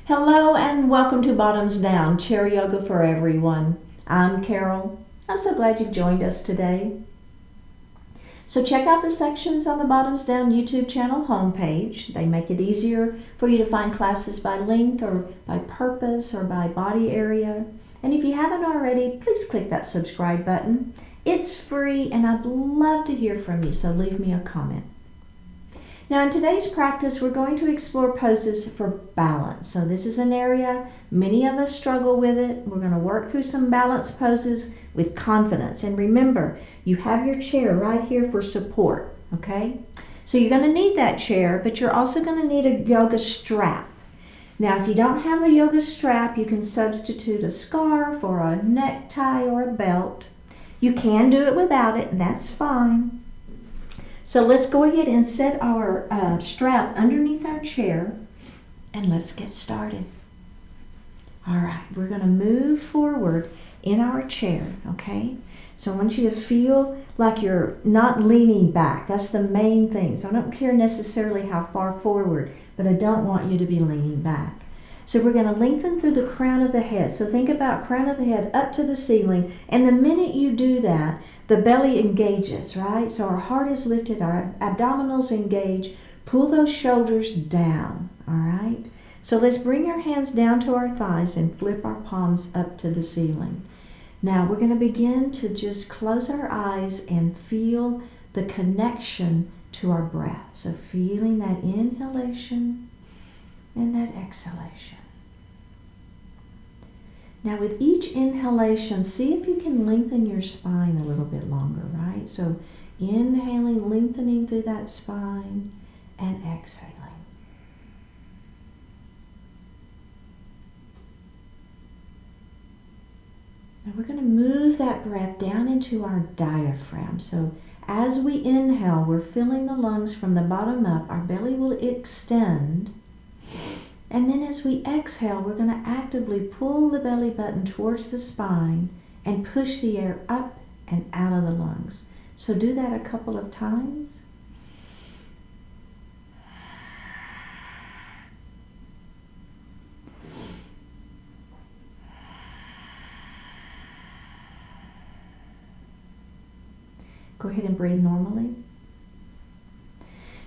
Hello and welcome to Bottoms Down, Chair Yoga for Everyone. I'm Carol. I'm so glad you've joined us today. So check out the sections on the Bottoms Down YouTube channel homepage. They make it easier for you to find classes by length or by purpose or by body area. And if you haven't already, please click that subscribe button. It's free and I'd love to hear from you, so leave me a comment. Now in today's practice, we're going to explore poses for balance. So this is an area many of us struggle with it. We're going to work through some balance poses with confidence. And remember, you have your chair right here for support, okay? So you're going to need that chair, but you're also going to need a yoga strap. Now if you don't have a yoga strap, you can substitute a scarf or a necktie or a belt. You can do it without it, and that's fine. So let's go ahead and set our strap underneath our chair and let's get started. All right, we're going to move forward in our chair, okay? So I want you to feel like you're not leaning back. That's the main thing. So I don't care necessarily how far forward, but I don't want you to be leaning back. So we're going to lengthen through the crown of the head. So think about crown of the head up to the ceiling. And the minute you do that, the belly engages, right? So our heart is lifted, our abdominals engage. Pull those shoulders down, all right? So let's bring our hands down to our thighs and flip our palms up to the ceiling. Now we're going to begin to just close our eyes and feel the connection to our breath. So feeling that inhalation and that exhalation. Now with each inhalation, see if you can lengthen your spine a little bit longer, right? So inhaling, lengthening through that spine, and exhaling. Now we're going to move that breath down into our diaphragm. So as we inhale, we're filling the lungs from the bottom up. Our belly will extend. And then as we exhale, we're going to actively pull the belly button towards the spine and push the air up and out of the lungs. So do that a couple of times. Go ahead and breathe normally.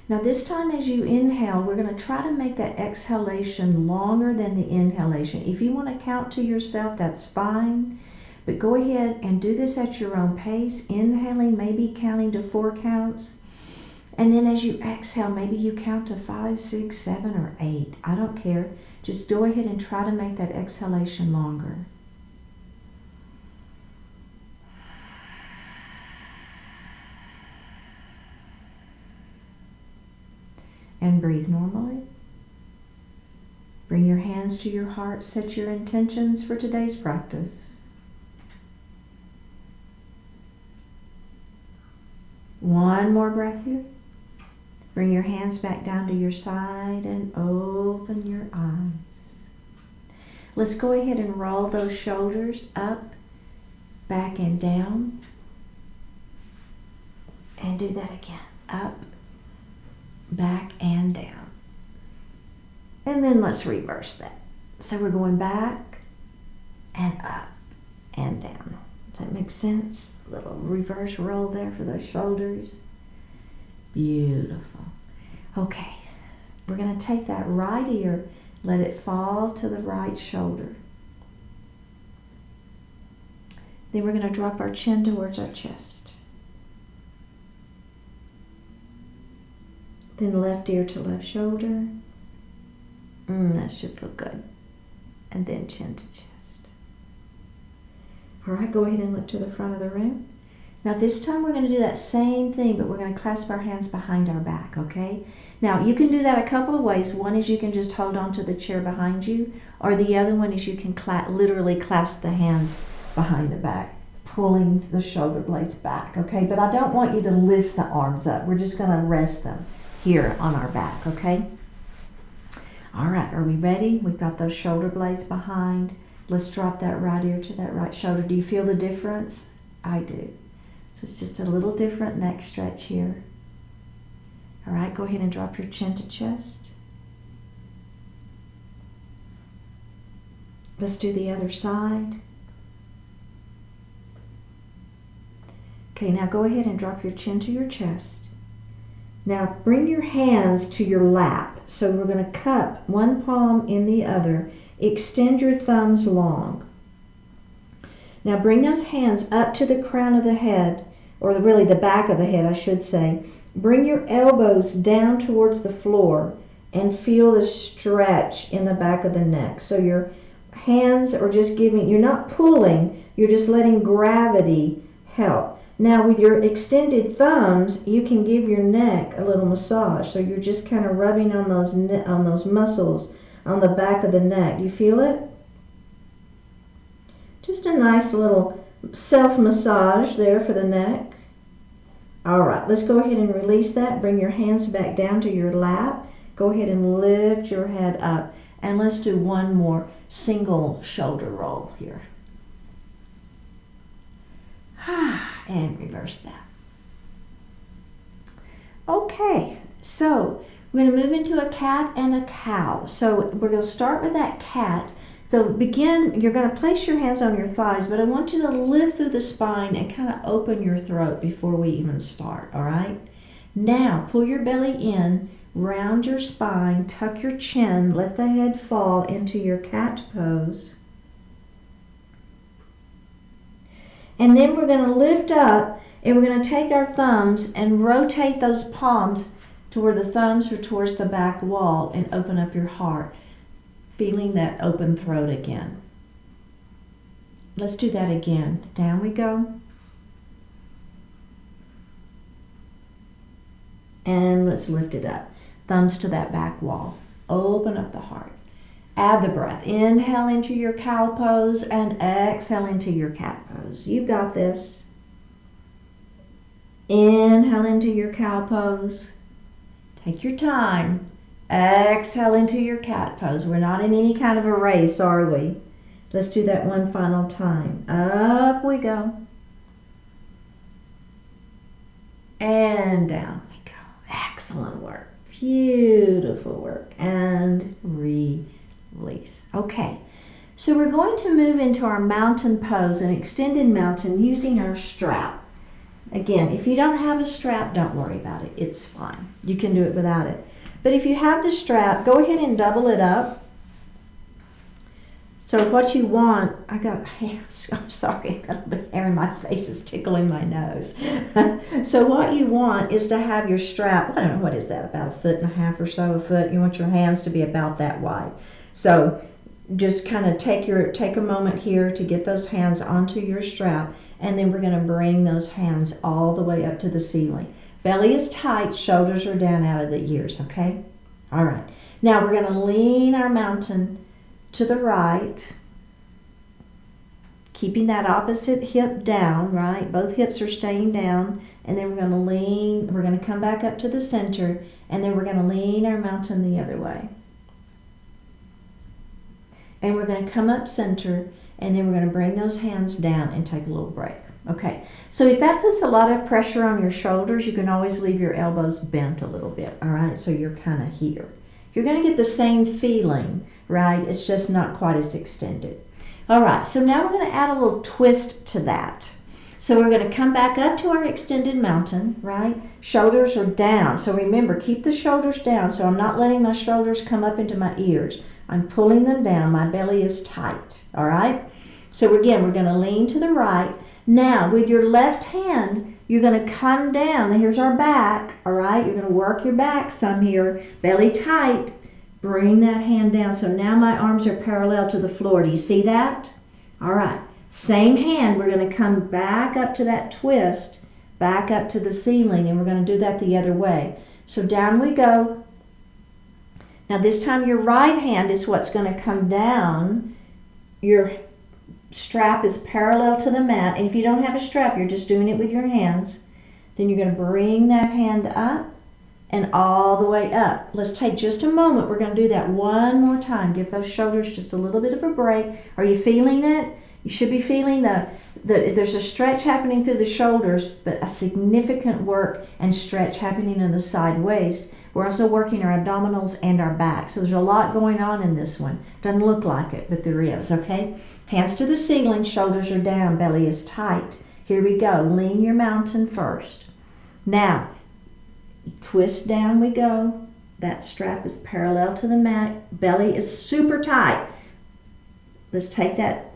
Now this time as you inhale, we're going to try to make that exhalation longer than the inhalation. If you want to count to yourself, that's fine. But go ahead and do this at your own pace. Inhaling, maybe counting to 4 counts. And then as you exhale, maybe you count to 5, 6, 7, or 8. I don't care. Just go ahead and try to make that exhalation longer. And breathe normally. Bring your hands to your heart. Set your intentions for today's practice. One more breath here. Bring your hands back down to your side and open your eyes. Let's go ahead and roll those shoulders up, back and down. And do that again. Up, back and down. And then let's reverse that. So we're going back and up and down. Does that make sense? A little reverse roll there for those shoulders. Beautiful. Okay, we're going to take that right ear, let it fall to the right shoulder. Then we're going to drop our chin towards our chest. Then left ear to left shoulder. That should feel good. And then chin to chest. All right, go ahead and look to the front of the room. Now this time we're going to do that same thing, but we're going to clasp our hands behind our back, okay? Now you can do that a couple of ways. One is you can just hold on to the chair behind you, or the other one is you can literally clasp the hands behind the back, pulling the shoulder blades back, okay? But I don't want you to lift the arms up. We're just going to rest them here on our back, okay? All right, are we ready? We've got those shoulder blades behind. Let's drop that right ear to that right shoulder. Do you feel the difference? I do. So it's just a little different neck stretch here. All right, go ahead and drop your chin to chest. Let's do the other side. Okay, now go ahead and drop your chin to your chest. Now bring your hands to your lap. So we're going to cup one palm in the other. Extend your thumbs long. Now bring those hands up to the crown of the head, or really the back of the head, I should say. Bring your elbows down towards the floor and feel the stretch in the back of the neck. So your hands are just giving, you're not pulling, you're just letting gravity help. Now with your extended thumbs, you can give your neck a little massage. So you're just kind of rubbing on those muscles on the back of the neck. You feel it? Just a nice little self-massage there for the neck. All right, let's go ahead and release that. Bring your hands back down to your lap. Go ahead and lift your head up. And let's do one more single shoulder roll here. And reverse that. Okay, so we're going to move into a cat and a cow. So we're going to start with that cat. So begin, you're going to place your hands on your thighs, but I want you to lift through the spine and kind of open your throat before we even start, all right? Now, pull your belly in, round your spine, tuck your chin, let the head fall into your cat pose. And then we're going to lift up, and we're going to take our thumbs and rotate those palms to where the thumbs are towards the back wall and open up your heart, feeling that open throat again. Let's do that again. Down we go. And let's lift it up. Thumbs to that back wall. Open up the heart. Add the breath. Inhale into your cow pose and exhale into your cat pose. You got this. Inhale into your cow pose. Take your time. Exhale into your cat pose. We're not in any kind of a race, are we? Let's do that one final time. Up we go. And down we go. Excellent work. Beautiful work. And release. Okay, so we're going to move into our mountain pose, an extended mountain using our strap. Again, if you don't have a strap, don't worry about it. It's fine. You can do it without it. But if you have the strap, go ahead and double it up. So what you want, I'm sorry, I got a bit hair in my face, it's tickling my nose. So what you want is to have your strap, I don't know, what is that, about 1.5 feet or so, a foot. You want your hands to be about that wide. So just kind of take a moment here to get those hands onto your strap, and then we're going to bring those hands all the way up to the ceiling. Belly is tight, shoulders are down out of the ears, okay? All right. Now we're going to lean our mountain to the right, keeping that opposite hip down, right? Both hips are staying down, and then we're going to lean, we're going to come back up to the center, and then we're going to lean our mountain the other way. And we're going to come up center, and then we're going to bring those hands down and take a little break. Okay, so if that puts a lot of pressure on your shoulders, you can always leave your elbows bent a little bit, all right? So you're kind of here. You're going to get the same feeling, right? It's just not quite as extended. All right, so now we're going to add a little twist to that. So we're going to come back up to our extended mountain, right? Shoulders are down. So remember, keep the shoulders down. So I'm not letting my shoulders come up into my ears. I'm pulling them down. My belly is tight, all right? So again, we're going to lean to the right. Now, with your left hand, you're going to come down. Here's our back, all right? You're going to work your back some here. Belly tight. Bring that hand down. So now my arms are parallel to the floor. Do you see that? All right. Same hand. We're going to come back up to that twist, back up to the ceiling, and we're going to do that the other way. So down we go. Now this time your right hand is what's going to come down. Your strap is parallel to the mat, and if you don't have a strap, you're just doing it with your hands. Then you're going to bring that hand up and all the way up. Let's take just a moment. We're going to do that one more time. Give those shoulders just a little bit of a break. Are you feeling it? You should be feeling there's a stretch happening through the shoulders, but a significant work and stretch happening in the side waist. We're also working our abdominals and our back. So there's a lot going on in this one. Doesn't look like it, but there is, okay? Hands to the ceiling, shoulders are down, belly is tight. Here we go. Lean your mountain first. Now, twist down we go. That strap is parallel to the mat. Belly is super tight. Let's take that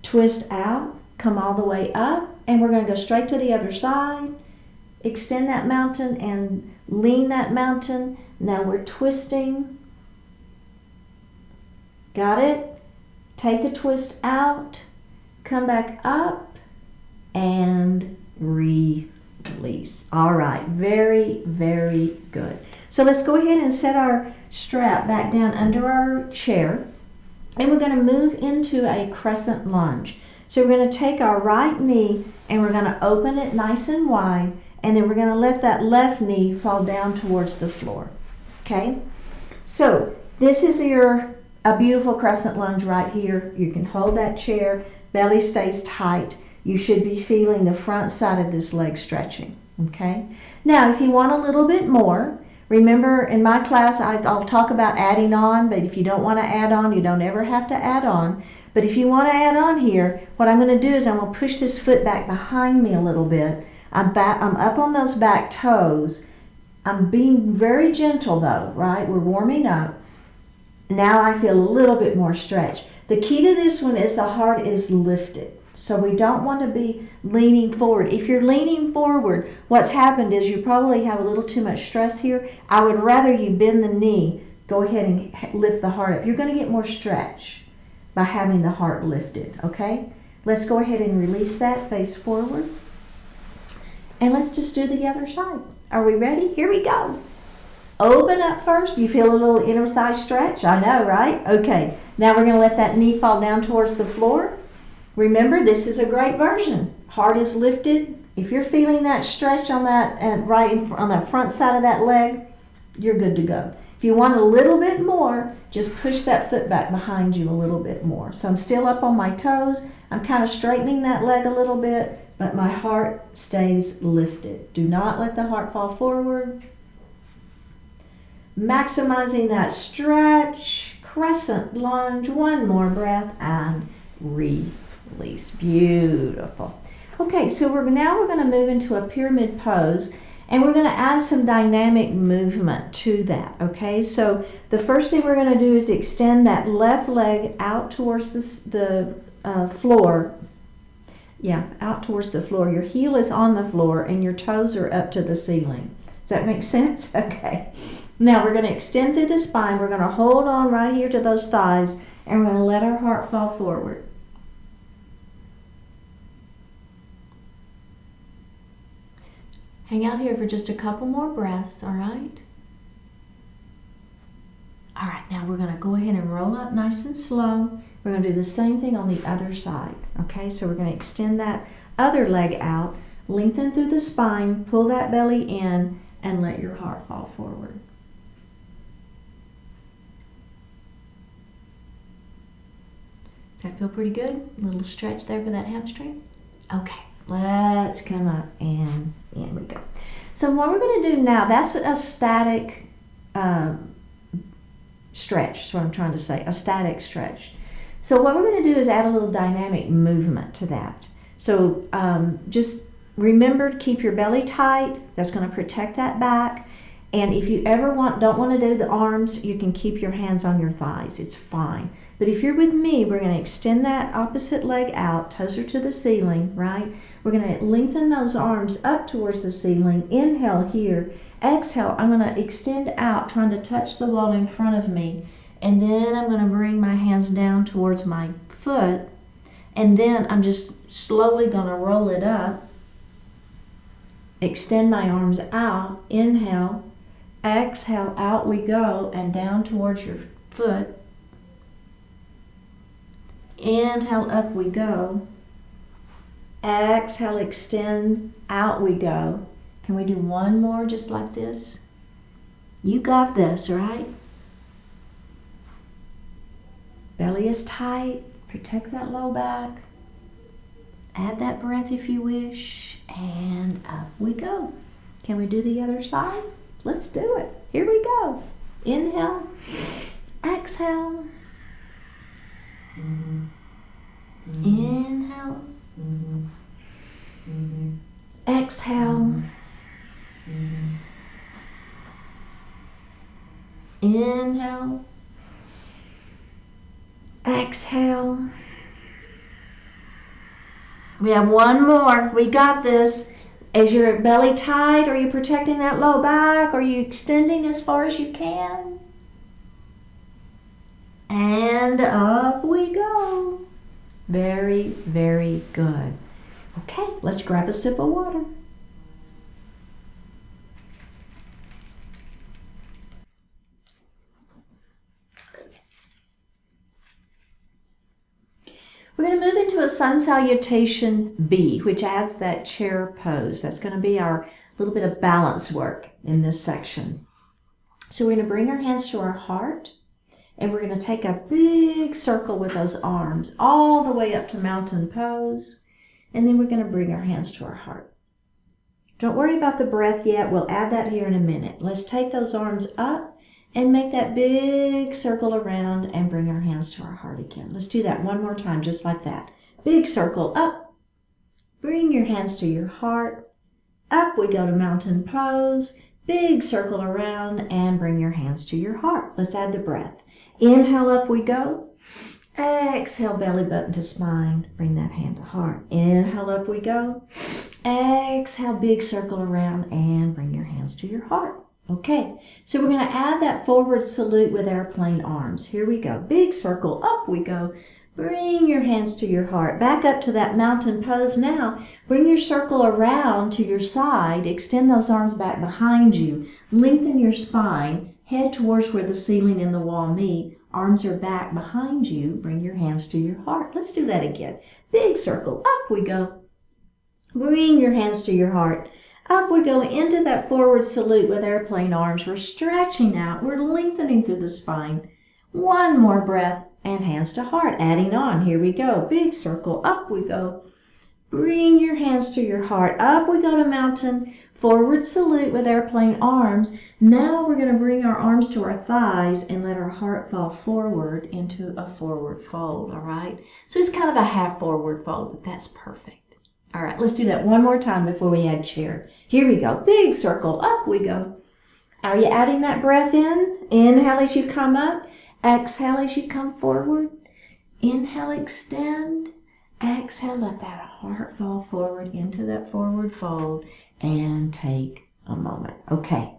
twist out, come all the way up, and we're going to go straight to the other side. Extend that mountain and lean that mountain. Now we're twisting. Got it? Take the twist out, come back up, and release. All right, very, very good. So let's go ahead and set our strap back down under our chair, and we're going to move into a crescent lunge. So we're going to take our right knee and we're going to open it nice and wide, and then we're going to let that left knee fall down towards the floor. Okay? So this is a beautiful crescent lunge right here. You can hold that chair, belly stays tight. You should be feeling the front side of this leg stretching. Okay? Now, if you want a little bit more, remember in my class I'll talk about adding on, but if you don't want to add on, you don't ever have to add on. But if you want to add on here, what I'm going to do is I'm going to push this foot back behind me a little bit. I'm up on those back toes. I'm being very gentle though, right? We're warming up. Now I feel a little bit more stretch. The key to this one is the heart is lifted. So we don't want to be leaning forward. If you're leaning forward, what's happened is you probably have a little too much stress here. I would rather you bend the knee, go ahead and lift the heart up. You're going to get more stretch by having the heart lifted, okay? Let's go ahead and release that, face forward. And let's just do the other side. Are we ready? Here we go. Open up first. Do you feel a little inner thigh stretch? I know, right? Okay. Now we're going to let that knee fall down towards the floor. Remember, this is a great version. Heart is lifted. If you're feeling that stretch on that on the front side of that leg, you're good to go. If you want a little bit more, just push that foot back behind you a little bit more. So I'm still up on my toes. I'm kind of straightening that leg a little bit, but my heart stays lifted. Do not let the heart fall forward. Maximizing that stretch. Crescent lunge. One more breath and release. Beautiful. Okay, so we're going to move into a pyramid pose, and we're going to add some dynamic movement to that. Okay, so the first thing we're going to do is extend that left leg out towards the floor. Yeah, out towards the floor. Your heel is on the floor and your toes are up to the ceiling. Does that make sense? Okay. Now we're going to extend through the spine. We're going to hold on right here to those thighs, and we're going to let our heart fall forward. Hang out here for just a couple more breaths, all right? All right, now we're going to go ahead and roll up nice and slow. We're going to do the same thing on the other side, okay? So we're going to extend that other leg out, lengthen through the spine, pull that belly in, and let your heart fall forward. Does that feel pretty good? A little stretch there for that hamstring? Okay, let's come up and in we go. So what we're going to do now, that's a static stretch, is what I'm trying to say, a static stretch. So what we're going to do is add a little dynamic movement to that. So just remember to keep your belly tight. That's going to protect that back. And if you ever don't want to do the arms, you can keep your hands on your thighs. It's fine. But if you're with me, we're going to extend that opposite leg out, toes are to the ceiling, right? We're going to lengthen those arms up towards the ceiling. Inhale here. Exhale, I'm going to extend out, trying to touch the wall in front of me. And then I'm going to bring my hands down towards my foot. And then I'm just slowly going to roll it up. Extend my arms out. Inhale. Exhale, out we go, and down towards your foot. Inhale, up we go. Exhale, extend, out we go. Can we do one more just like this? You got this, right? Belly is tight. Protect that low back. Add that breath if you wish. And up we go. Can we do the other side? Let's do it. Here we go. Inhale, exhale. Inhale, exhale. Inhale, exhale. We have one more. We got this. Is your belly tight? Are you protecting that low back? Are you extending as far as you can? And up we go. Very, very good. Okay, let's grab a sip of water. We're going to move into a Sun Salutation B, which adds that chair pose. That's going to be our little bit of balance work in this section. So we're going to bring our hands to our heart, and we're going to take a big circle with those arms all the way up to Mountain Pose, and then we're going to bring our hands to our heart. Don't worry about the breath yet. We'll add that here in a minute. Let's take those arms up and make that big circle around and bring our hands to our heart again. Let's do that one more time, just like that. Big circle up. Bring your hands to your heart. Up we go to Mountain Pose. Big circle around and bring your hands to your heart. Let's add the breath. Inhale, up we go. Exhale, belly button to spine. Bring that hand to heart. Inhale, up we go. Exhale, big circle around and bring your hands to your heart. Okay, so we're going to add that forward salute with airplane arms. Here we go. Big circle, up we go. Bring your hands to your heart. Back up to that Mountain Pose now. Bring your circle around to your side. Extend those arms back behind you. Lengthen your spine. Head towards where the ceiling and the wall meet. Arms are back behind you. Bring your hands to your heart. Let's do that again. Big circle, up we go. Bring your hands to your heart. Up we go into that forward salute with airplane arms. We're stretching out. We're lengthening through the spine. One more breath and hands to heart. Adding on. Here we go. Big circle. Up we go. Bring your hands to your heart. Up we go to mountain. Forward salute with airplane arms. Now we're going to bring our arms to our thighs and let our heart fall forward into a forward fold. All right? So it's kind of a half forward fold, but that's perfect. All right, let's do that one more time before we add chair. Here we go. Big circle. Up we go. Are you adding that breath in? Inhale as you come up. Exhale as you come forward. Inhale, extend. Exhale, let that heart fall forward into that forward fold and take a moment. Okay.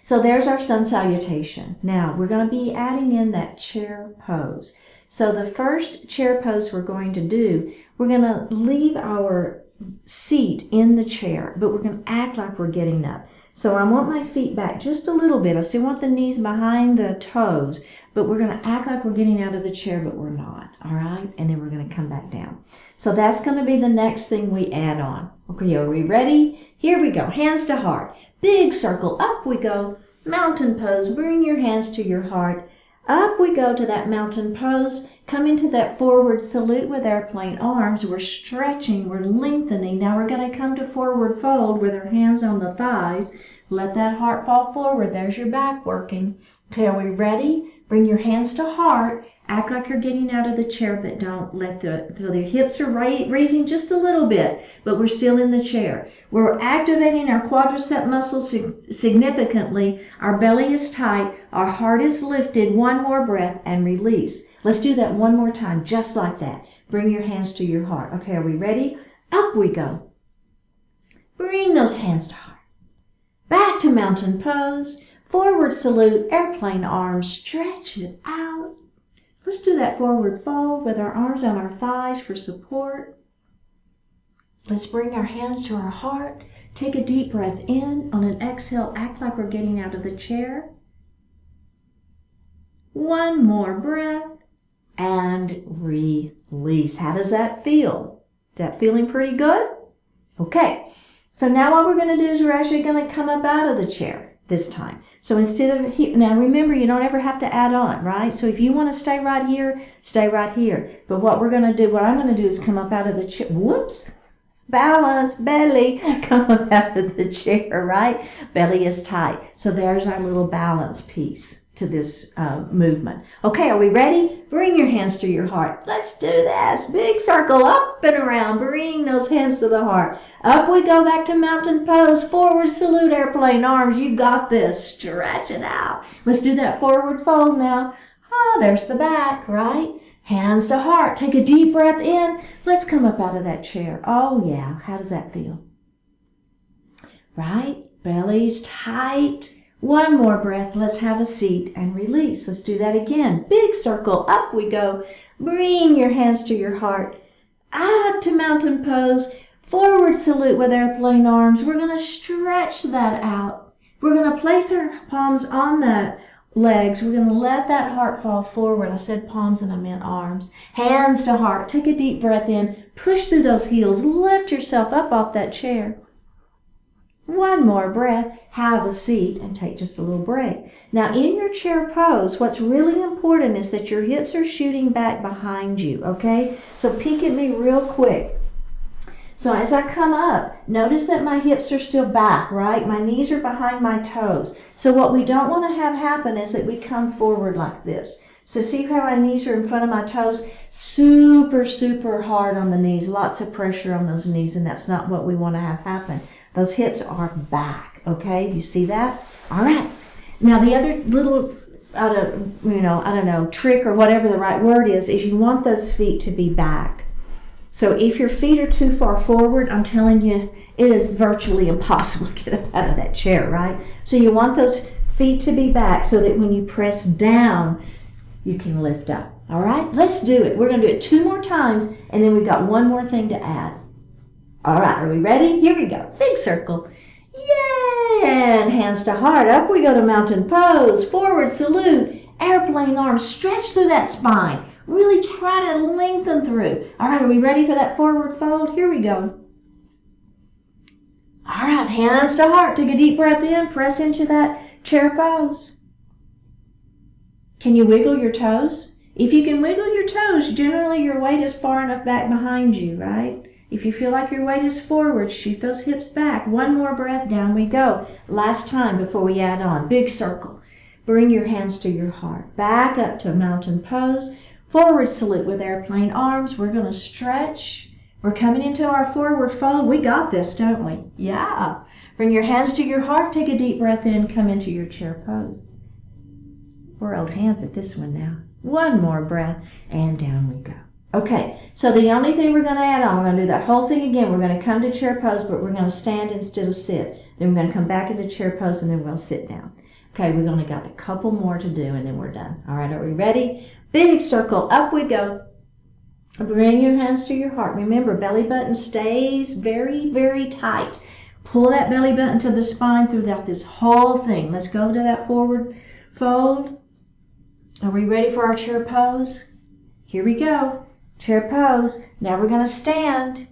So there's our sun salutation. Now we're going to be adding in that chair pose. So the first chair pose we're going to do, we're going to leave our seat in the chair, but we're going to act like we're getting up. So I want my feet back just a little bit. I still want the knees behind the toes, but we're going to act like we're getting out of the chair, but we're not. All right? And then we're going to come back down. So that's going to be the next thing we add on. Okay, are we ready? Here we go. Hands to heart. Big circle. Up we go. Mountain pose. Bring your hands to your heart. Up we go to that mountain pose. Come into that forward salute with airplane arms. We're stretching, we're lengthening. Now we're going to come to forward fold with our hands on the thighs. Let that heart fall forward. There's your back working. Okay, are we ready? Bring your hands to heart. Act like you're getting out of the chair, but don't let so the hips are raising just a little bit, but we're still in the chair. We're activating our quadricep muscles significantly. Our belly is tight. Our heart is lifted. One more breath and release. Let's do that one more time, just like that. Bring your hands to your heart. Okay, are we ready? Up we go. Bring those hands to heart. Back to mountain pose. Forward salute, airplane arms. Stretch it out. Let's do that forward fold with our arms on our thighs for support. Let's bring our hands to our heart. Take a deep breath in. On an exhale, act like we're getting out of the chair. One more breath and release. How does that feel? Is that feeling pretty good? Okay, so now what we're going to do is we're actually going to come up out of the chair this time. So instead of here, now remember, you don't ever have to add on, right? So if you want to stay right here, stay right here. But what I'm going to do is come up out of the chair. Whoops. balance, belly, come up out of the chair, right? Belly is tight. So there's our little balance piece to this movement. Okay, are we ready? Bring your hands to your heart. Let's do this. Big circle up and around. Bring those hands to the heart. Up we go back to mountain pose. Forward salute, airplane arms. You got this. Stretch it out. Let's do that forward fold now. Ah, there's the back, right? Hands to heart. Take a deep breath in. Let's come up out of that chair. Oh yeah, how does that feel? Right? Belly's tight. One more breath. Let's have a seat and release. Let's do that again. Big circle. Up we go. Bring your hands to your heart. Up to mountain pose. Forward salute with airplane arms. We're going to stretch that out. We're going to place our palms on the legs. We're going to let that heart fall forward. I said palms and I meant arms. Hands to heart. Take a deep breath in. Push through those heels. Lift yourself up off that chair. One more breath, have a seat, and take just a little break. Now in your chair pose, what's really important is that your hips are shooting back behind you, okay? So peek at me real quick. So as I come up, notice that my hips are still back, right? My knees are behind my toes. So what we don't want to have happen is that we come forward like this. So see how my knees are in front of my toes? Super, super hard on the knees, lots of pressure on those knees, and that's not what we want to have happen. Those hips are back, okay? You see that? All right. Now the other little, trick or whatever the right word is you want those feet to be back. So if your feet are too far forward, I'm telling you, it is virtually impossible to get up out of that chair, right? So you want those feet to be back so that when you press down, you can lift up. All right? Let's do it. We're going to do it 2 more times, and then we've got one more thing to add. All right, are we ready? Here we go. Big circle. Yay! And hands to heart. Up we go to mountain pose. Forward salute. Airplane arms. Stretch through that spine. Really try to lengthen through. All right, are we ready for that forward fold? Here we go. All right, hands to heart. Take a deep breath in. Press into that chair pose. Can you wiggle your toes? If you can wiggle your toes, generally your weight is far enough back behind you, right? If you feel like your weight is forward, shoot those hips back. One more breath, down we go. Last time before we add on. Big circle. Bring your hands to your heart. Back up to mountain pose. Forward salute with airplane arms. We're going to stretch. We're coming into our forward fold. We got this, don't we? Yeah. Bring your hands to your heart. Take a deep breath in. Come into your chair pose. We're old hands at this one now. One more breath, and down we go. Okay, so the only thing we're going to add on, we're going to do that whole thing again. We're going to come to chair pose, but we're going to stand instead of sit. Then we're going to come back into chair pose, and then we'll sit down. Okay, we've only got a couple more to do, and then we're done. All right, are we ready? Big circle, up we go. Bring your hands to your heart. Remember, belly button stays very, very tight. Pull that belly button to the spine throughout this whole thing. Let's go to that forward fold. Are we ready for our chair pose? Here we go. Chair pose. Now we're going to stand.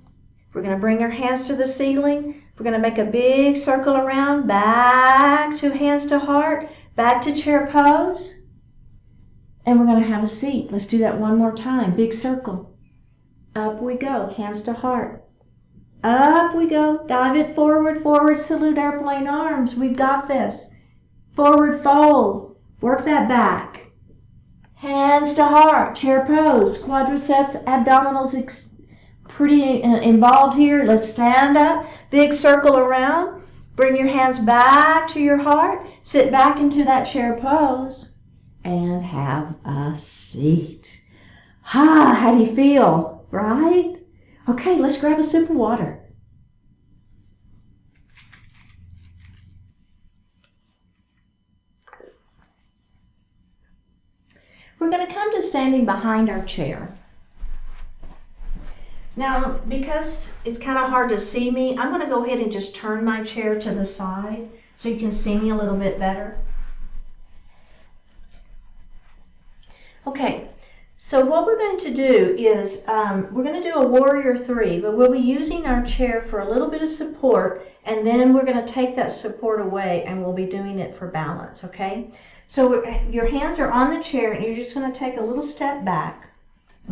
We're going to bring our hands to the ceiling. We're going to make a big circle around. Back to hands to heart. Back to chair pose. And we're going to have a seat. Let's do that one more time. Big circle. Up we go. Hands to heart. Up we go. Dive it forward. Forward salute airplane arms. We've got this. Forward fold. Work that back. Hands to heart, chair pose, quadriceps, abdominals pretty involved here. Let's stand up, big circle around. Bring your hands back to your heart. Sit back into that chair pose and have a seat. How do you feel, right? Okay, let's grab a sip of water. We're going to come to standing behind our chair. Now, because it's kind of hard to see me, I'm going to go ahead and just turn my chair to the side so you can see me a little bit better. Okay, so what we're going to do is we're going to do a warrior 3, but we'll be using our chair for a little bit of support, and then we're going to take that support away and we'll be doing it for balance, okay? So your hands are on the chair and you're just going to take a little step back,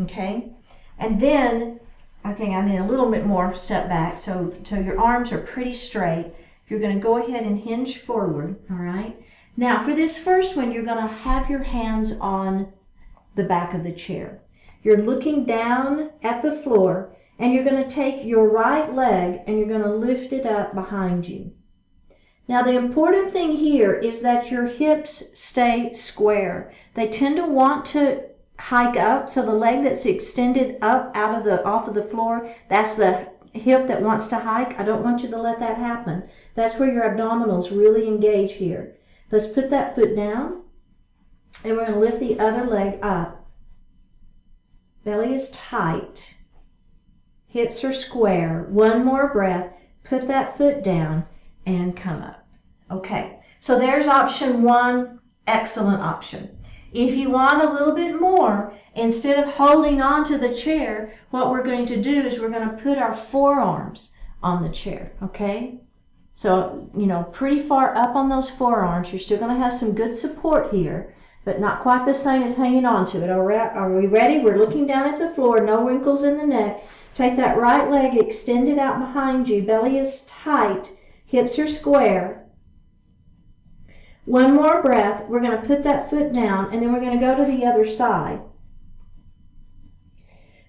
okay? And then Okay, I need a little bit more step back. So your arms are pretty straight. You're going to go ahead and hinge forward, all right? Now, for this first one, you're going to have your hands on the back of the chair. You're looking down at the floor, and you're going to take your right leg and you're going to lift it up behind you. Now, the important thing here is that your hips stay square. They tend to want to hike up, so the leg that's extended up off of the floor, that's the hip that wants to hike. I don't want you to let that happen. That's where your abdominals really engage here. Let's put that foot down, and we're going to lift the other leg up. Belly is tight. Hips are square. One more breath. Put that foot down and come up. Okay, so there's option one. Excellent option. If you want a little bit more, instead of holding on to the chair, what we're going to do is we're going to put our forearms on the chair, okay? So, pretty far up on those forearms. You're still going to have some good support here, but not quite the same as hanging on to it. Are we ready? We're looking down at the floor, no wrinkles in the neck. Take that right leg, extend it out behind you. Belly is tight, hips are square. One more breath. We're going to put that foot down, and then we're going to go to the other side.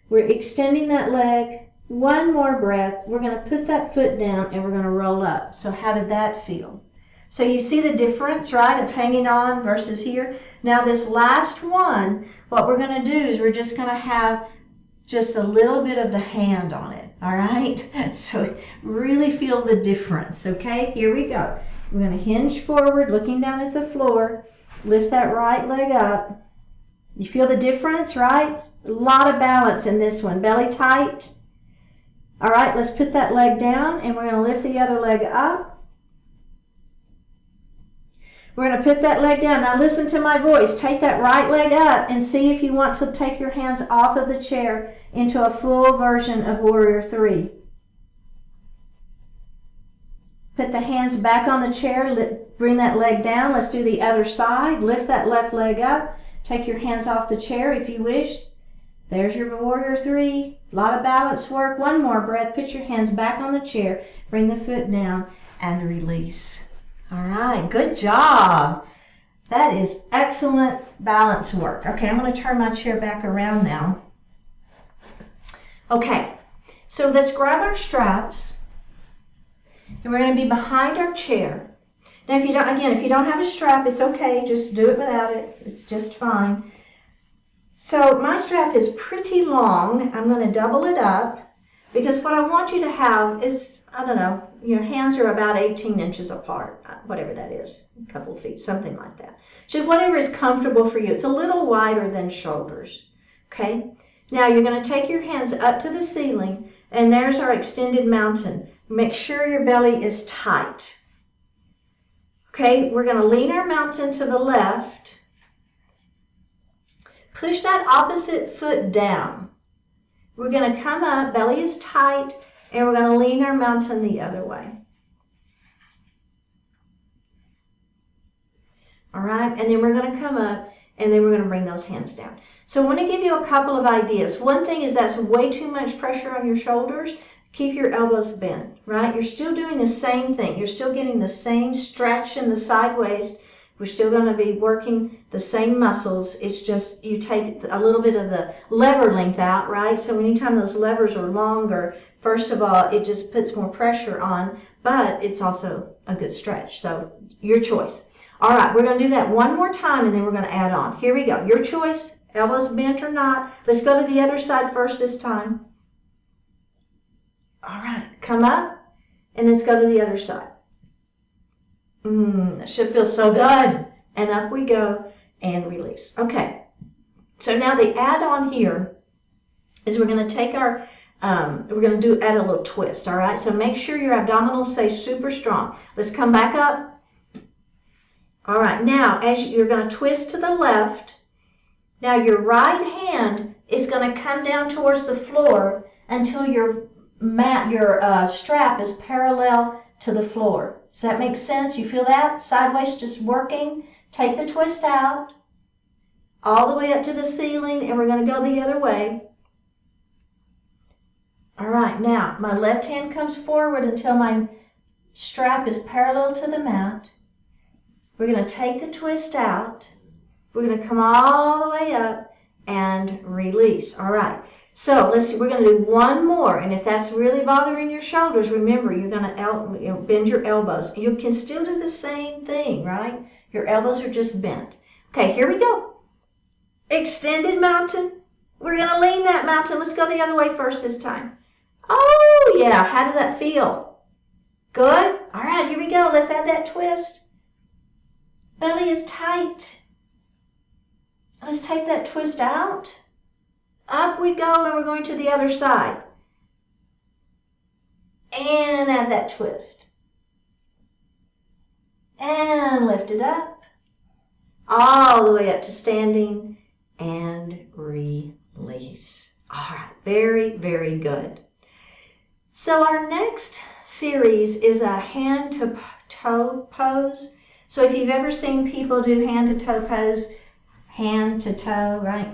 We're extending that leg. One more breath. We're going to put that foot down, and we're going to roll up. So how did that feel? So you see the difference, right, of hanging on versus here? Now this last one, what we're going to do is we're just going to have just a little bit of the hand on it, all right? So really feel the difference, okay? Here we go. We're going to hinge forward, looking down at the floor. Lift that right leg up. You feel the difference, right? A lot of balance in this one. Belly tight. All right, let's put that leg down, and we're going to lift the other leg up. We're going to put that leg down. Now listen to my voice. Take that right leg up and see if you want to take your hands off of the chair into a full version of Warrior 3. Put the hands back on the chair, bring that leg down. Let's do the other side. Lift that left leg up. Take your hands off the chair if you wish. There's your Warrior 3. A lot of balance work. One more breath. Put your hands back on the chair. Bring the foot down and release. All right, good job. That is excellent balance work. Okay, I'm going to turn my chair back around now. Okay, so let's grab our straps. And we're going to be behind our chair. Now, if you don't have a strap, it's okay. Just do it without it. It's just fine. So my strap is pretty long. I'm going to double it up because what I want you to have is, your hands are about 18 inches apart, whatever that is, a couple of feet, something like that. So whatever is comfortable for you. It's a little wider than shoulders. Okay? Now you're going to take your hands up to the ceiling, and there's our extended mountain. Make sure your belly is tight. Okay, we're going to lean our mountain to the left. Push that opposite foot down. We're going to come up, belly is tight, and we're going to lean our mountain the other way. All right, and then we're going to come up, and then we're going to bring those hands down. So I want to give you a couple of ideas. One thing is that's way too much pressure on your shoulders. Keep your elbows bent, right? You're still doing the same thing. You're still getting the same stretch in the side waist. We're still going to be working the same muscles. It's just you take a little bit of the lever length out, right? So anytime those levers are longer, first of all, it just puts more pressure on, but it's also a good stretch. So your choice. All right, we're going to do that one more time, and then we're going to add on. Here we go. Your choice, elbows bent or not. Let's go to the other side first this time. All right, come up, and let's go to the other side. That should feel so good. And up we go, and release. Okay, so now the add-on here is we're going to take our, add a little twist, all right? So make sure your abdominals stay super strong. Let's come back up. All right, now as you're going to twist to the left, now your right hand is going to come down towards the floor until your strap is parallel to the floor. Does that make sense? You feel that? Sideways just working. Take the twist out all the way up to the ceiling, and we're going to go the other way. All right, now my left hand comes forward until my strap is parallel to the mat. We're going to take the twist out. We're going to come all the way up and release. All right. So let's see, we're going to do one more. And if that's really bothering your shoulders, remember you're going to bend your elbows. You can still do the same thing, right? Your elbows are just bent. Okay, here we go. Extended mountain. We're going to lean that mountain. Let's go the other way first this time. Oh, yeah. How does that feel? Good? All right, here we go. Let's add that twist. Belly is tight. Let's take that twist out. Up we go, and we're going to the other side. And add that twist. And lift it up. All the way up to standing. And release. All right, very, very good. So our next series is a hand-to-toe pose. So if you've ever seen people do hand-to-toe pose, hand to toe, right?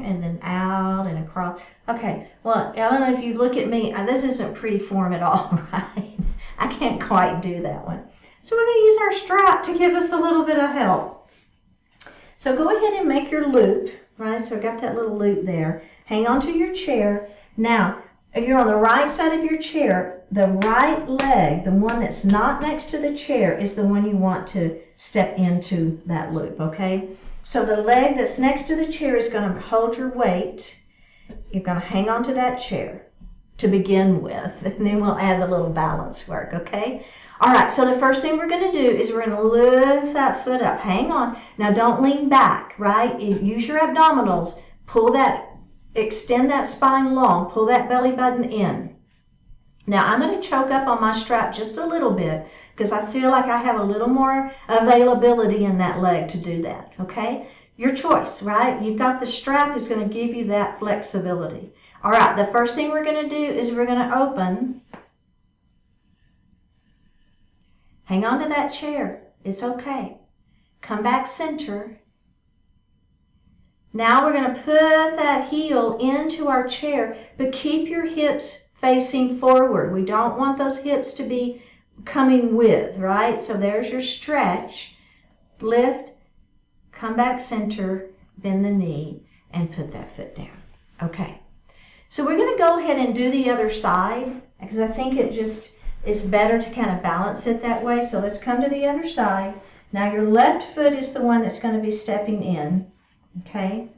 And then out and across. Okay, well, I don't know if you look at me. This isn't pretty form at all, right? I can't quite do that one. So we're going to use our strap to give us a little bit of help. So go ahead and make your loop, right? So I got that little loop there. Hang on to your chair. Now, if you're on the right side of your chair, the right leg, the one that's not next to the chair, is the one you want to step into that loop, okay? So the leg that's next to the chair is going to hold your weight. You're going to hang on to that chair to begin with, and then we'll add the little balance work, okay? All right, so the first thing we're going to do is we're going to lift that foot up. Hang on. Now don't lean back, right? Use your abdominals. Extend that spine long. Pull that belly button in. Now I'm going to choke up on my strap just a little bit because I feel like I have a little more availability in that leg to do that, okay? Your choice, right? You've got the strap is going to give you that flexibility. All right, the first thing we're going to do is we're going to open. Hang on to that chair. It's okay. Come back center. Now we're going to put that heel into our chair, but keep your hips facing forward. We don't want those hips to be coming with, right? So there's your stretch. Lift, come back center, bend the knee, and put that foot down. Okay. So we're going to go ahead and do the other side because I think it's better to kind of balance it that way. So let's come to the other side. Now your left foot is the one that's going to be stepping in, okay?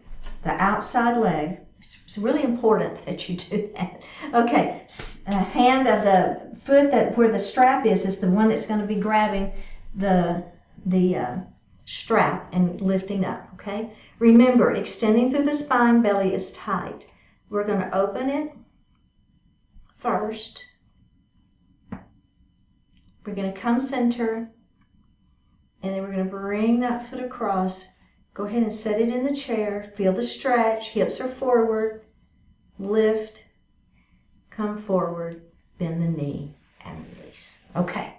The outside leg. It's really important that you do that. Okay, hand of the foot where the strap is the one that's going to be grabbing the strap and lifting up, okay? Remember, extending through the spine, belly is tight. We're going to open it first. We're going to come center, and then we're going to bring that foot across. Go ahead and set it in the chair. Feel the stretch. Hips are forward. Lift. Come forward. Bend the knee and release. Okay.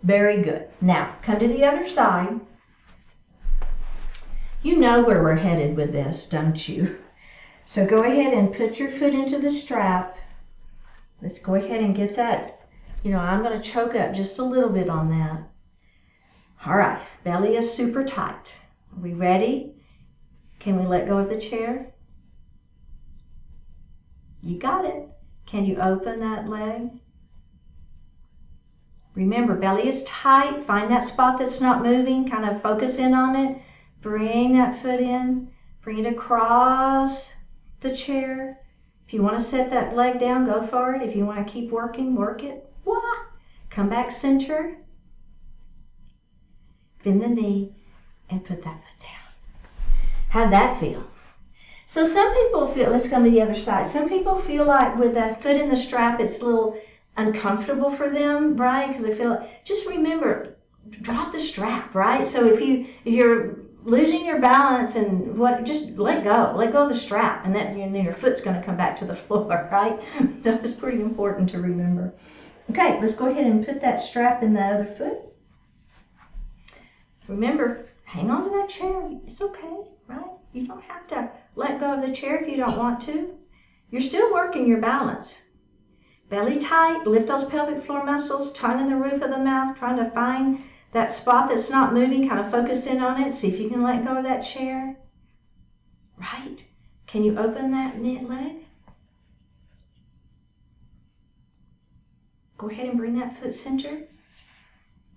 Very good. Now, come to the other side. You know where we're headed with this, don't you? So go ahead and put your foot into the strap. Let's go ahead and get that. I'm going to choke up just a little bit on that. All right. Belly is super tight. Are we ready? Can we let go of the chair? You got it. Can you open that leg? Remember, belly is tight. Find that spot that's not moving. Kind of focus in on it. Bring that foot in. Bring it across the chair. If you want to set that leg down, go for it. If you want to keep working, work it. Wah! Come back center. Bend the knee and put that foot down. How'd that feel? So some people feel, let's come to the other side. Some people feel like with that foot in the strap, it's a little uncomfortable for them, right? Because they feel like, just remember, drop the strap, right? So if you're losing your balance and just let go of the strap, and then your foot's going to come back to the floor, right? So it's pretty important to remember. Okay, let's go ahead and put that strap in the other foot. Remember, hang on to that chair. It's okay, right? You don't have to let go of the chair if you don't want to. You're still working your balance. Belly tight, lift those pelvic floor muscles, tongue in the roof of the mouth, trying to find that spot that's not moving, kind of focus in on it. See if you can let go of that chair. Right? Can you open that leg? Go ahead and bring that foot center.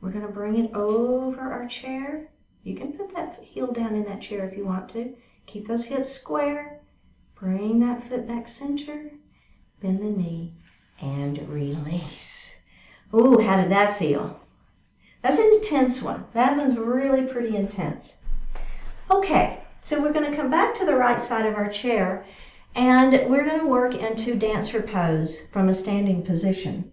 We're going to bring it over our chair. You can put that heel down in that chair if you want to. Keep those hips square. Bring that foot back center. Bend the knee and release. Ooh, how did that feel? That's an intense one. That one's really pretty intense. Okay, so we're going to come back to the right side of our chair and we're going to work into dancer pose from a standing position.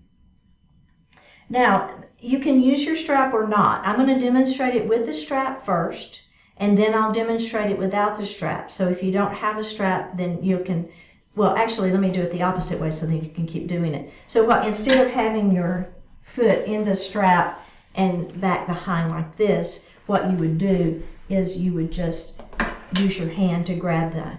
Now, you can use your strap or not. I'm going to demonstrate it with the strap first, and then I'll demonstrate it without the strap. So if you don't have a strap, then you can, well, actually, let me do it the opposite way so that you can keep doing it. So instead of having your foot in the strap and back behind like this, what you would do is you would just use your hand to grab the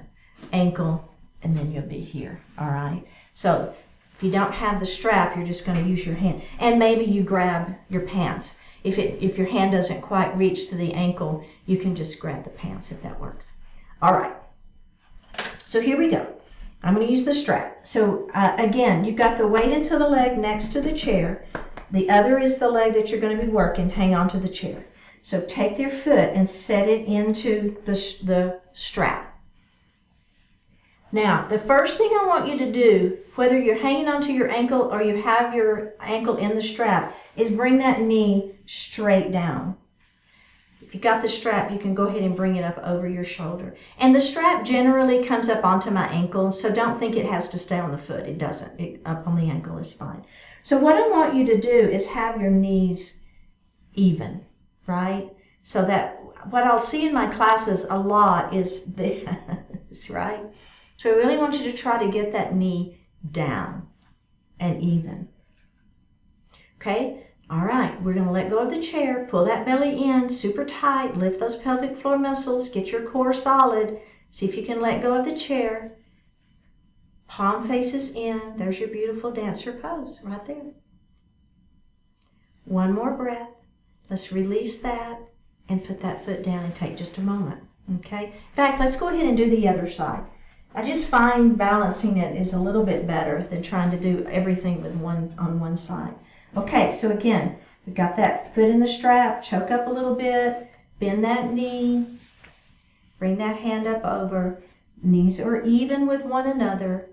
ankle, and then you'll be here, all right? So if you don't have the strap, you're just going to use your hand. And maybe you grab your pants. If your hand doesn't quite reach to the ankle, you can just grab the pants if that works. All right. So here we go. I'm going to use the strap. So again, you've got the weight into the leg next to the chair. The other is the leg that you're going to be working. Hang on to the chair. So take your foot and set it into the strap. Now, the first thing I want you to do, whether you're hanging onto your ankle or you have your ankle in the strap, is bring that knee straight down. If you got the strap, you can go ahead and bring it up over your shoulder. And the strap generally comes up onto my ankle, so don't think it has to stay on the foot. It doesn't. Up on the ankle is fine. So what I want you to do is have your knees even, right? So that what I'll see in my classes a lot is this, right? So I really want you to try to get that knee down and even. Okay? All right, we're going to let go of the chair, pull that belly in super tight, lift those pelvic floor muscles, get your core solid. See if you can let go of the chair. Palm faces in. There's your beautiful dancer pose right there. One more breath. Let's release that and put that foot down and take just a moment. Okay? In fact, let's go ahead and do the other side. I just find balancing it is a little bit better than trying to do everything with on one side. Okay, so again, we've got that foot in the strap, choke up a little bit, bend that knee, bring that hand up over, knees are even with one another.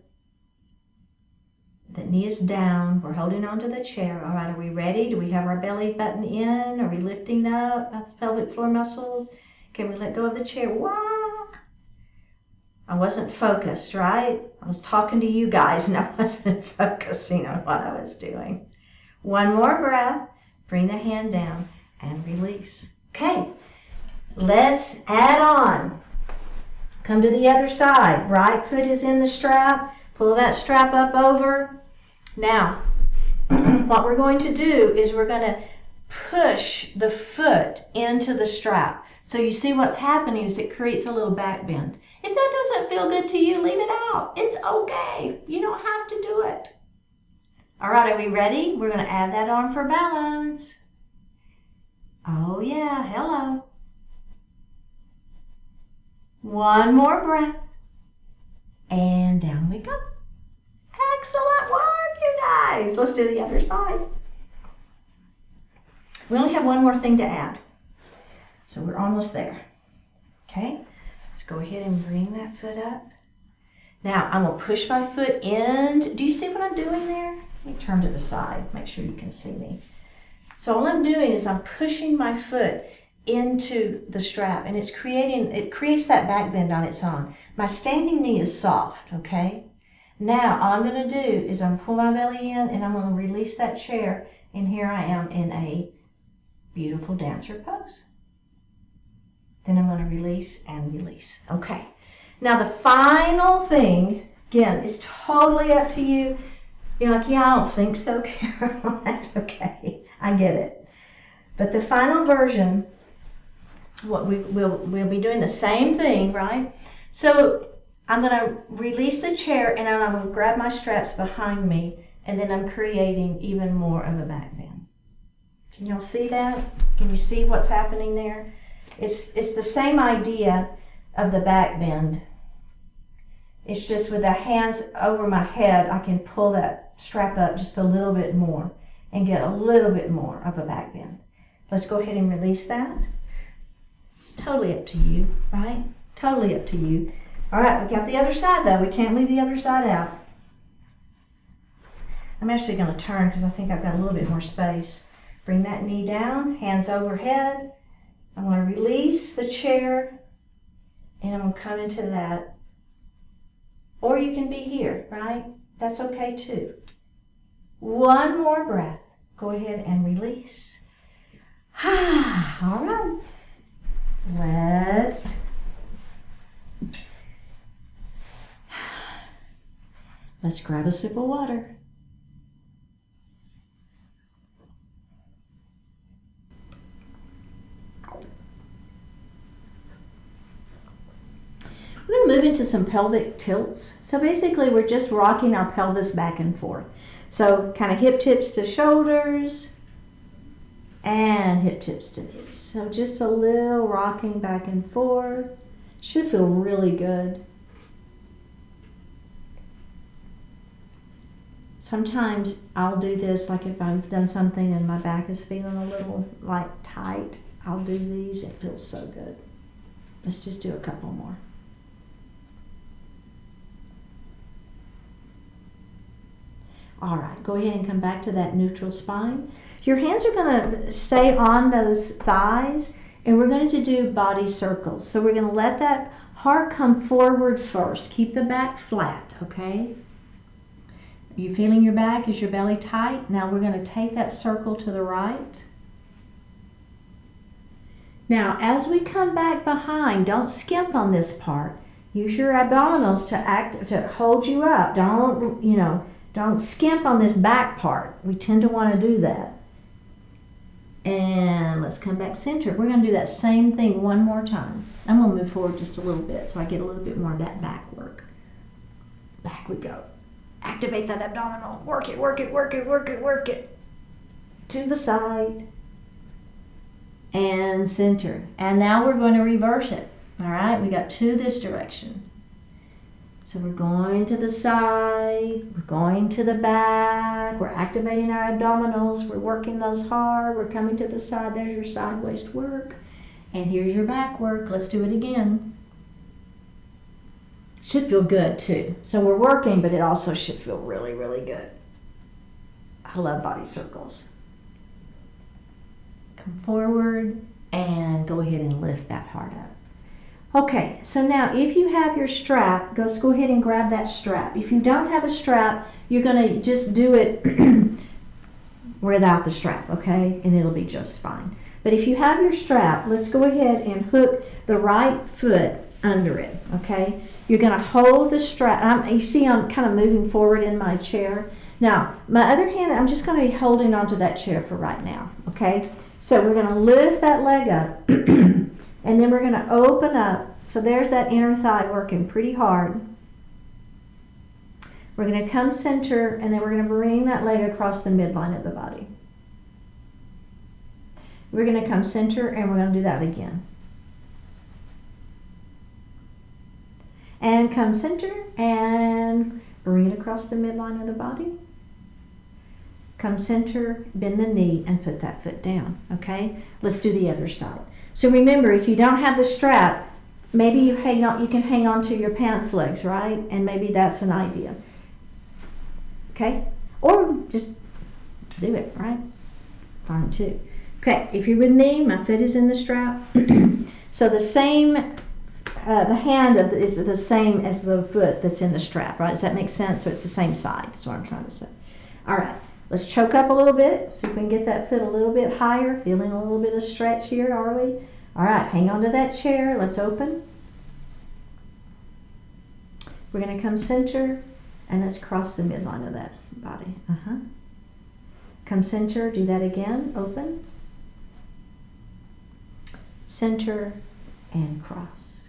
The knee is down, we're holding onto the chair. All right, are we ready? Do we have our belly button in? Are we lifting up the pelvic floor muscles? Can we let go of the chair? Wow! I wasn't focused, right? I was talking to you guys and I wasn't focusing on what I was doing. One more breath. Bring the hand down and release. Okay, let's add on. Come to the other side. Right foot is in the strap. Pull that strap up over. Now, what we're going to do is we're going to push the foot into the strap. So you see what's happening is it creates a little back bend. If that doesn't feel good to you, leave it out. It's okay. You don't have to do it. All right, are we ready? We're going to add that on for balance. Oh yeah, hello. One more breath. And down we go. Excellent work, you guys. Let's do the other side. We only have one more thing to add. So we're almost there. Okay, let's go ahead and bring that foot up. Now I'm going to push my foot in. Do you see what I'm doing there? Let me turn to the side, make sure you can see me. So all I'm doing is I'm pushing my foot into the strap, and it creates that back bend on its own. My standing knee is soft, okay? Now all I'm going to do is I'm pull my belly in and I'm going to release that chair, and here I am in a beautiful dancer pose. Then I'm going to release and release. Okay. Now the final thing, again, is totally up to you. You're like, yeah, I don't think so, Carol. That's okay. I get it. But the final version, what we'll be doing the same thing, right? So I'm going to release the chair and I'm going to grab my straps behind me and then I'm creating even more of a back bend. Can y'all see that? Can you see what's happening there? It's the same idea of the back bend. It's just with the hands over my head, I can pull that strap up just a little bit more and get a little bit more of a back bend. Let's go ahead and release that. It's totally up to you, right? Totally up to you. All right, we got the other side though. We can't leave the other side out. I'm actually going to turn because I think I've got a little bit more space. Bring that knee down, hands overhead. I'm going to release the chair and I'm going to come into that. Or you can be here, right? That's okay too. One more breath. Go ahead and release. All right. Let's grab a sip of water. We're going to move into some pelvic tilts. So basically we're just rocking our pelvis back and forth. So kind of hip tips to shoulders and hip tips to knees. So just a little rocking back and forth. Should feel really good. Sometimes I'll do this like if I've done something and my back is feeling a little like tight, I'll do these. It feels so good. Let's just do a couple more. All right, go ahead and come back to that neutral spine. Your hands are going to stay on those thighs, and we're going to do body circles. So we're going to let that heart come forward first. Keep the back flat, okay? Are you feeling your back? Is your belly tight? Now we're going to take that circle to the right. Now, as we come back behind, don't skimp on this part. Use your abdominals to hold you up. Don't skimp on this back part. We tend to want to do that. And let's come back center. We're going to do that same thing one more time. I'm going to move forward just a little bit so I get a little bit more of that back work. Back we go. Activate that abdominal. Work it, work it, work it, work it, work it. To the side. And center. And now we're going to reverse it. All right, we got two this direction. So we're going to the side, we're going to the back, we're activating our abdominals, we're working those hard, we're coming to the side. There's your side waist work. And here's your back work. Let's do it again. Should feel good too. So we're working, but it also should feel really, really good. I love body circles. Come forward and go ahead and lift that heart up. Okay, so now if you have your strap, let's go ahead and grab that strap. If you don't have a strap, you're going to just do it without the strap, okay? And it'll be just fine. But if you have your strap, let's go ahead and hook the right foot under it, okay? You're going to hold the strap. You see I'm kind of moving forward in my chair. Now, my other hand, I'm just going to be holding onto that chair for right now, okay? So we're going to lift that leg up. And then we're going to open up. So there's that inner thigh working pretty hard. We're going to come center, and then we're going to bring that leg across the midline of the body. We're going to come center, and we're going to do that again. And come center, and bring it across the midline of the body. Come center, bend the knee, and put that foot down, okay? Let's do the other side. So remember, if you don't have the strap, maybe you can hang on to your pants legs, right? And maybe that's an idea. Okay? Or just do it, right? Fine too. Okay, if you're with me, my foot is in the strap. So the same, the hand is the same as the foot that's in the strap, right? Does that make sense? So it's the same side, that's what I'm trying to say. All right. Let's choke up a little bit, see if we can get that foot a little bit higher. Feeling a little bit of stretch here, are we? All right, hang on to that chair. Let's open. We're going to come center, and let's cross the midline of that body. Come center, do that again. Open. Center, and cross.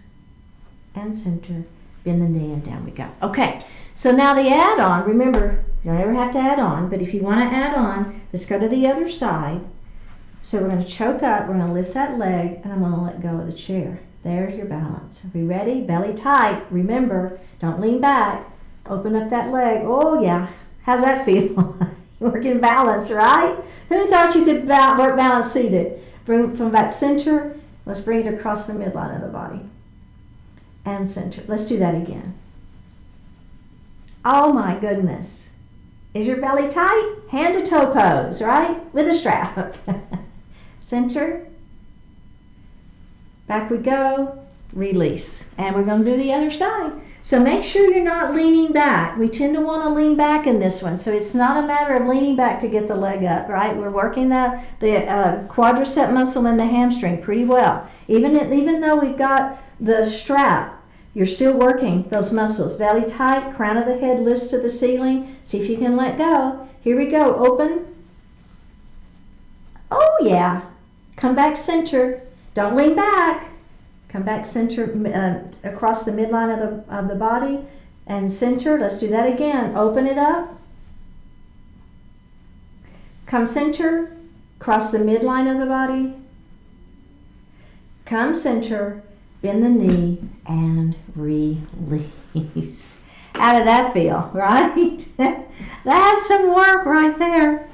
And center, bend the knee, and down we go. Okay, so now the add-on, remember, you don't ever have to add on, but if you want to add on, let's go to the other side. So we're going to choke up, we're going to lift that leg, and I'm going to let go of the chair. There's your balance. Are we ready? Belly tight. Remember, don't lean back. Open up that leg. Oh yeah, how's that feel? Working balance, right? Who thought you could work balance seated? Bring it from back center. Let's bring it across the midline of the body. And center. Let's do that again. Oh my goodness. Is your belly tight? Hand to toe pose, right? With a strap. Center. Back we go. Release. And we're going to do the other side. So make sure you're not leaning back. We tend to want to lean back in this one. So it's not a matter of leaning back to get the leg up, right? We're working the quadricep muscle and the hamstring pretty well. Even though we've got the strap, you're still working those muscles. Belly tight, crown of the head lifts to the ceiling. See if you can let go. Here we go. Open. Oh yeah. Come back center. Don't lean back. Come back center across the midline of the body and center. Let's do that again. Open it up. Come center. Cross the midline of the body. Come center. Bend the knee and release. How did that feel, right? That's some work right there.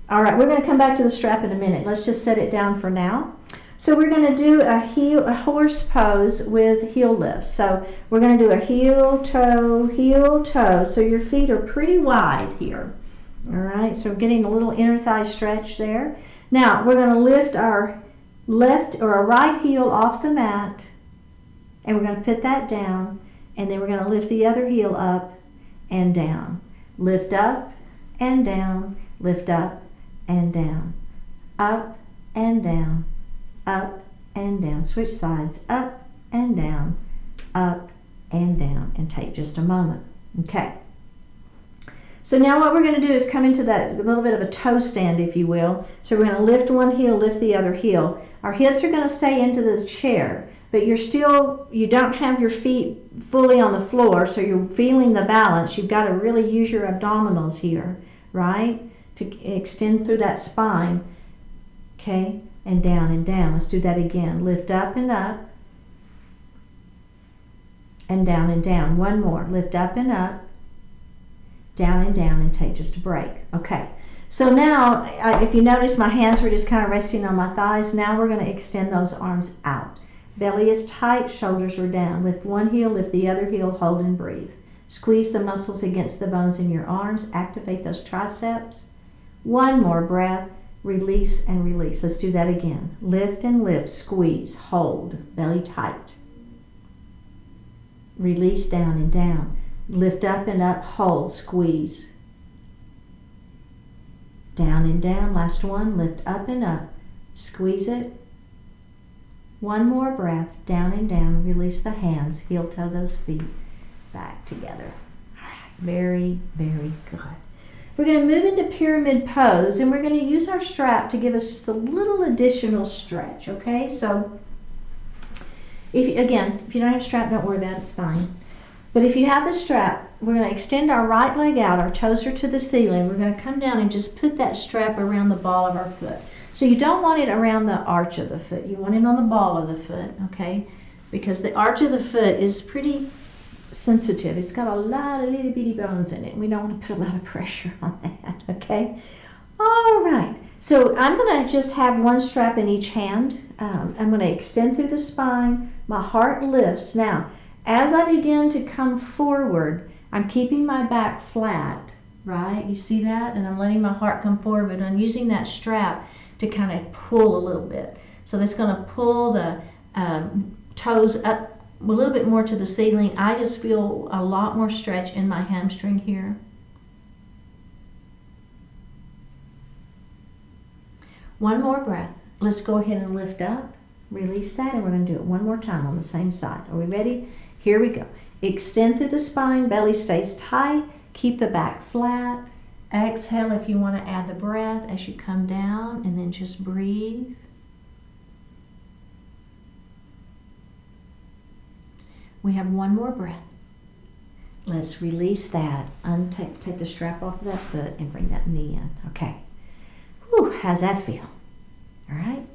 All right, we're going to come back to the strap in a minute. Let's just set it down for now. So we're going to do a horse pose with heel lift. So we're going to do a heel, toe. So your feet are pretty wide here. All right, so we're getting a little inner thigh stretch there. Now we're going to lift our left or our right heel off the mat, and we're going to put that down, and then we're going to lift the other heel up and down. Lift up and down, lift up and down, up and down. Up and down. Switch sides. Up and down. Up and down. And take just a moment. Okay. So now what we're going to do is come into that little bit of a toe stand, if you will. So we're going to lift one heel, lift the other heel. Our hips are going to stay into the chair, but you don't have your feet fully on the floor, so you're feeling the balance. You've got to really use your abdominals here, right? To extend through that spine. Okay. And down and down. Let's do that again. Lift up and up. And down and down. One more. Lift up and up. Down and take just a break. Okay. So now, if you notice, my hands were just kind of resting on my thighs. Now we're going to extend those arms out. Belly is tight. Shoulders are down. Lift one heel. Lift the other heel. Hold and breathe. Squeeze the muscles against the bones in your arms. Activate those triceps. One more breath. Release and release. Let's do that again. Lift and lift, squeeze, hold, belly tight. Release down and down. Lift up and up, hold, squeeze. Down and down, last one, lift up and up, squeeze it. One more breath, down and down, release the hands, heel toe those feet back together. All right, very, very good. We're going to move into pyramid pose, and we're going to use our strap to give us just a little additional stretch, okay? So, if you don't have a strap, don't worry about it, it's fine. But if you have the strap, we're going to extend our right leg out, our toes are to the ceiling. We're going to come down and just put that strap around the ball of our foot. So you don't want it around the arch of the foot. You want it on the ball of the foot, okay? Because the arch of the foot is pretty sensitive. It's got a lot of little bitty bones in it. We don't want to put a lot of pressure on that, okay? All right. So I'm going to just have one strap in each hand. I'm going to extend through the spine. My heart lifts. Now, as I begin to come forward, I'm keeping my back flat, right? You see that? And I'm letting my heart come forward, but I'm using that strap to kind of pull a little bit. So that's going to pull the toes up a little bit more to the ceiling. I just feel a lot more stretch in my hamstring here. One more breath. Let's go ahead and lift up, release that, and we're going to do it one more time on the same side. Are we ready? Here we go. Extend through the spine, belly stays tight, keep the back flat. Exhale if you want to add the breath as you come down, and then just breathe. We have one more breath. Let's release that. Take the strap off of that foot and bring that knee in. Okay. Whew, how's that feel? All right.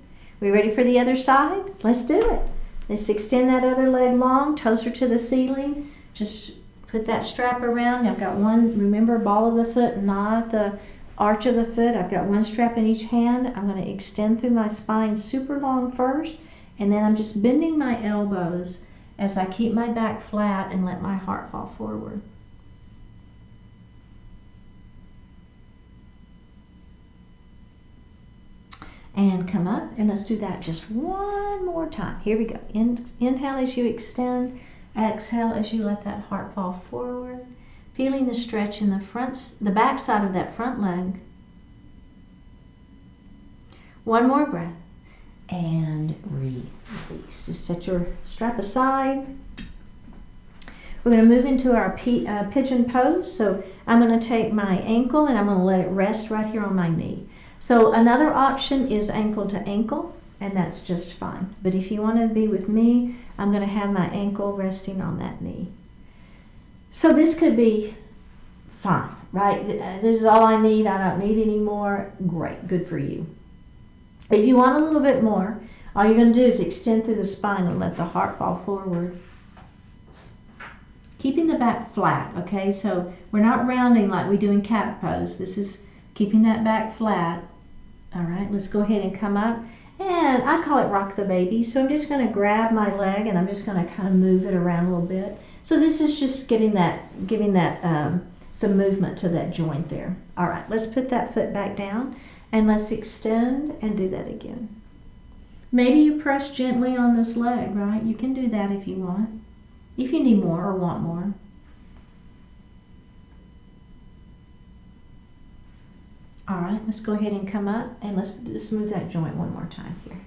We ready for the other side? Let's do it. Let's extend that other leg long, toes are to the ceiling. Just put that strap around. I've got one, remember, ball of the foot, not the arch of the foot. I've got one strap in each hand. I'm going to extend through my spine super long first, and then I'm just bending my elbows as I keep my back flat and let my heart fall forward. And come up, and let's do that just one more time. Here we go. Inhale as you extend, exhale as you let that heart fall forward. Feeling the stretch in the back side of that front leg. One more breath. And release. Just set your strap aside. We're going to move into our pigeon pose. So I'm going to take my ankle and I'm going to let it rest right here on my knee. So another option is ankle to ankle, and that's just fine. But if you want to be with me, I'm going to have my ankle resting on that knee. So this could be fine, right? This is all I need. I don't need any more. Great, good for you. If you want a little bit more, all you're going to do is extend through the spine and let the heart fall forward. Keeping the back flat, okay? So we're not rounding like we do in cat pose. This is keeping that back flat. All right, let's go ahead and come up. And I call it rock the baby. So I'm just going to grab my leg and I'm just going to kind of move it around a little bit. So this is just giving that some movement to that joint there. All right, let's put that foot back down. And let's extend and do that again. Maybe you press gently on this leg, right? You can do that if you want. If you need more or want more. All right, let's go ahead and come up and let's just move that joint one more time here.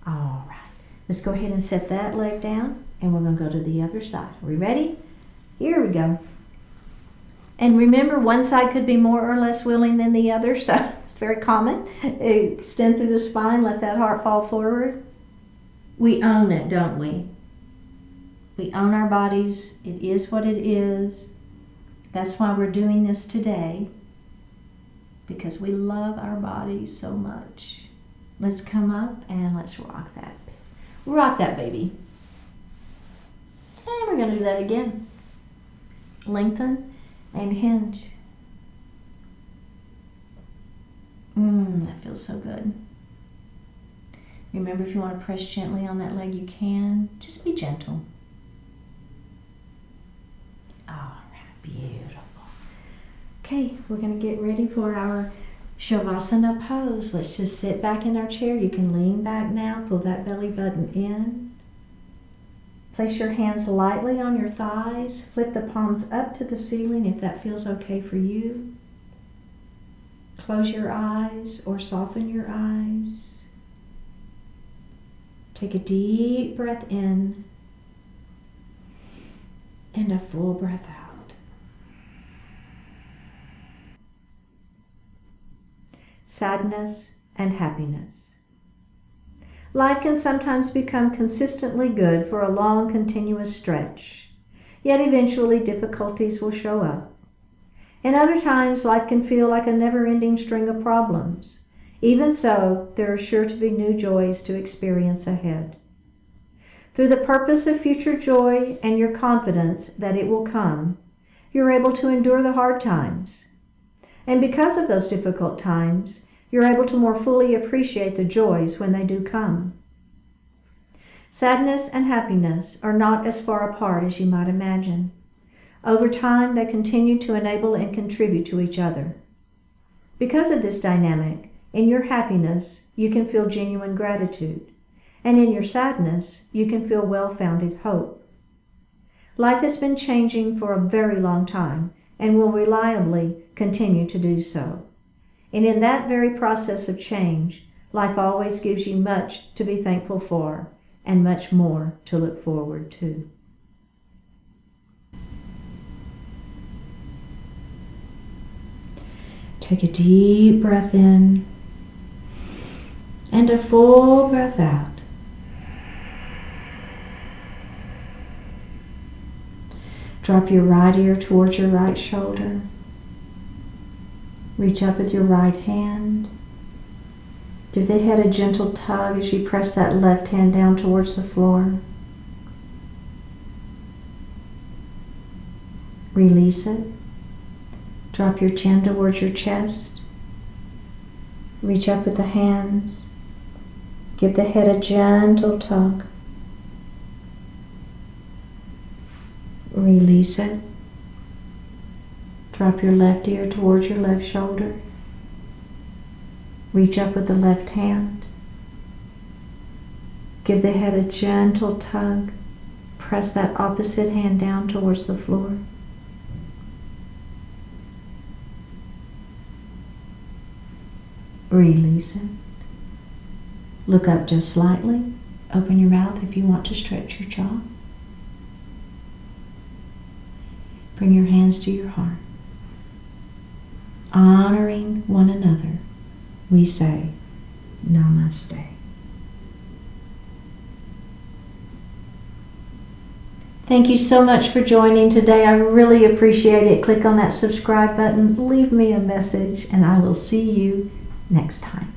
All right, let's go ahead and set that leg down and we're going to go to the other side. Are we ready? Here we go. And remember, one side could be more or less willing than the other, so it's very common. Extend through the spine, let that heart fall forward. We own it, don't we? We own our bodies. It is what it is. That's why we're doing this today, because we love our bodies so much. Let's come up and let's rock that. Rock that baby. And we're going to do that again. Lengthen and hinge. That feels so good. Remember, if you want to press gently on that leg, you can. Just be gentle. All right, beautiful. Okay, we're going to get ready for our Shavasana Pose. Let's just sit back in our chair. You can lean back now, pull that belly button in. Place your hands lightly on your thighs. Flip the palms up to the ceiling if that feels okay for you. Close your eyes or soften your eyes. Take a deep breath in and a full breath out. Sadness and happiness. Life can sometimes become consistently good for a long, continuous stretch, yet eventually difficulties will show up. And other times, life can feel like a never-ending string of problems. Even so, there are sure to be new joys to experience ahead. Through the purpose of future joy and your confidence that it will come, you're able to endure the hard times. And because of those difficult times, you're able to more fully appreciate the joys when they do come. Sadness and happiness are not as far apart as you might imagine. Over time, they continue to enable and contribute to each other. Because of this dynamic, in your happiness, you can feel genuine gratitude, and in your sadness, you can feel well-founded hope. Life has been changing for a very long time and will reliably continue to do so. And in that very process of change, life always gives you much to be thankful for and much more to look forward to. Take a deep breath in and a full breath out. Drop your right ear towards your right shoulder. Reach up with your right hand. Give the head a gentle tug as you press that left hand down towards the floor. Release it. Drop your chin towards your chest. Reach up with the hands. Give the head a gentle tug. Release it. Drop your left ear towards your left shoulder. Reach up with the left hand. Give the head a gentle tug. Press that opposite hand down towards the floor. Release it. Look up just slightly. Open your mouth if you want to stretch your jaw. Bring your hands to your heart. Honoring one another, we say Namaste. Thank you so much for joining today. I really appreciate it. Click on that subscribe button, leave me a message, and I will see you next time.